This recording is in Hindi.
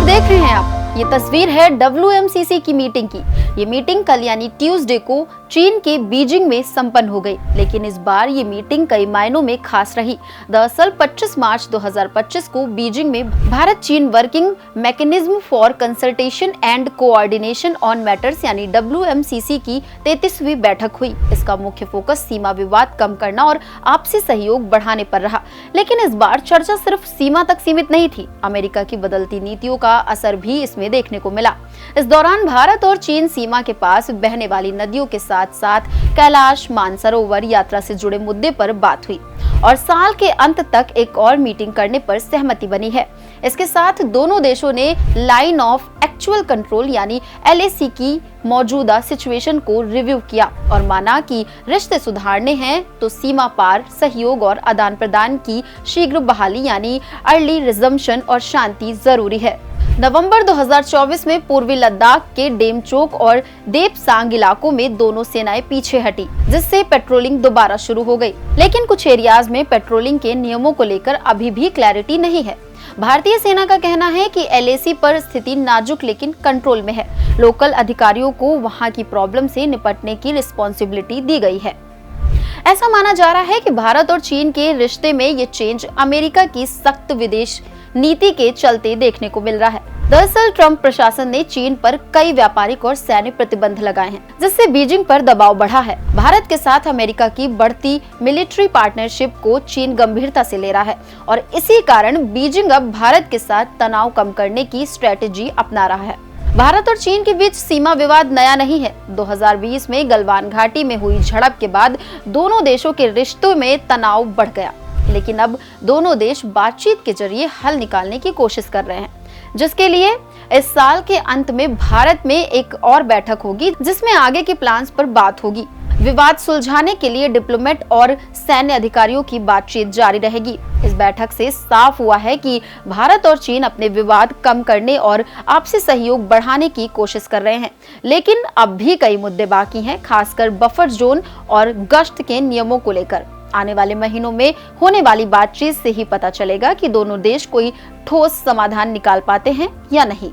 तस्वीर देख रहे हैं आप, ये तस्वीर है WMCC की मीटिंग की। ये मीटिंग कल यानी ट्यूसडे को चीन के बीजिंग में संपन्न हो गई, लेकिन इस बार ये मीटिंग कई मायनों में खास रही। दरअसल 25 मार्च 2025 को बीजिंग में भारत चीन working mechanism for consultation and coordination on matters यानी WMCC की 33वीं बैठक हुई। इसका मुख्य फोकस सीमा विवाद कम करना और आपसी सहयोग बढ़ाने पर रहा। लेकिन इस बार चर्चा सिर्फ सीमा तक सीमित नहीं थी, अमेरिका की बदलती नीतियों का असर भी इसमें देखने को मिला। इस दौरान भारत और चीन सीमा के पास बहने वाली नदियों के साथ साथ कैलाश मानसरोवर यात्रा से जुड़े मुद्दे पर बात हुई और साल के अंत तक एक और मीटिंग करने पर सहमति बनी है। इसके साथ दोनों देशों ने लाइन ऑफ एक्चुअल कंट्रोल यानी LAC की मौजूदा सिचुएशन को रिव्यू किया और माना कि रिश्ते सुधारने हैं तो सीमा पार सहयोग और आदान प्रदान की शीघ्र बहाली यानी अर्ली रिजम्पशन और शांति जरूरी है। नवंबर 2024 में पूर्वी लद्दाख के डेमचोक और देपसांग इलाकों में दोनों सेनाएं पीछे हटी, जिससे पेट्रोलिंग दोबारा शुरू हो गई। लेकिन कुछ एरियाज में पेट्रोलिंग के नियमों को लेकर अभी भी क्लैरिटी नहीं है। भारतीय सेना का कहना है कि LAC पर स्थिति नाजुक लेकिन कंट्रोल में है। लोकल अधिकारियों को वहां की प्रॉब्लम से निपटने की रिस्पॉन्सिबिलिटी दी गई है। ऐसा माना जा रहा है कि भारत और चीन के रिश्ते में ये चेंज अमेरिका की सख्त विदेश नीति के चलते देखने को मिल रहा है। दरअसल ट्रंप प्रशासन ने चीन पर कई व्यापारिक और सैन्य प्रतिबंध लगाए हैं, जिससे बीजिंग पर दबाव बढ़ा है। भारत के साथ अमेरिका की बढ़ती मिलिट्री पार्टनरशिप को चीन गंभीरता से ले रहा है और इसी कारण बीजिंग अब भारत के साथ तनाव कम करने की स्ट्रेटेजी अपना रहा है। भारत और चीन के बीच सीमा विवाद नया नहीं है। 2020 में गलवान घाटी में हुई झड़प के बाद दोनों देशों के रिश्तों में तनाव बढ़ गया, लेकिन अब दोनों देश बातचीत के जरिए हल निकालने की कोशिश कर रहे हैं, जिसके लिए इस साल के अंत में भारत में एक और बैठक होगी, जिसमें आगे के प्लान्स पर बात होगी। विवाद सुलझाने के लिए डिप्लोमेट और सैन्य अधिकारियों की बातचीत जारी रहेगी। इस बैठक से साफ हुआ है कि भारत और चीन अपने विवाद कम करने और आपसी सहयोग बढ़ाने की कोशिश कर रहे हैं, लेकिन अब भी कई मुद्दे बाकी हैं, खासकर बफर जोन और गश्त के नियमों को लेकर। आने वाले महीनों में होने वाली बातचीत से ही पता चलेगा कि दोनों देश कोई ठोस समाधान निकाल पाते हैं या नहीं।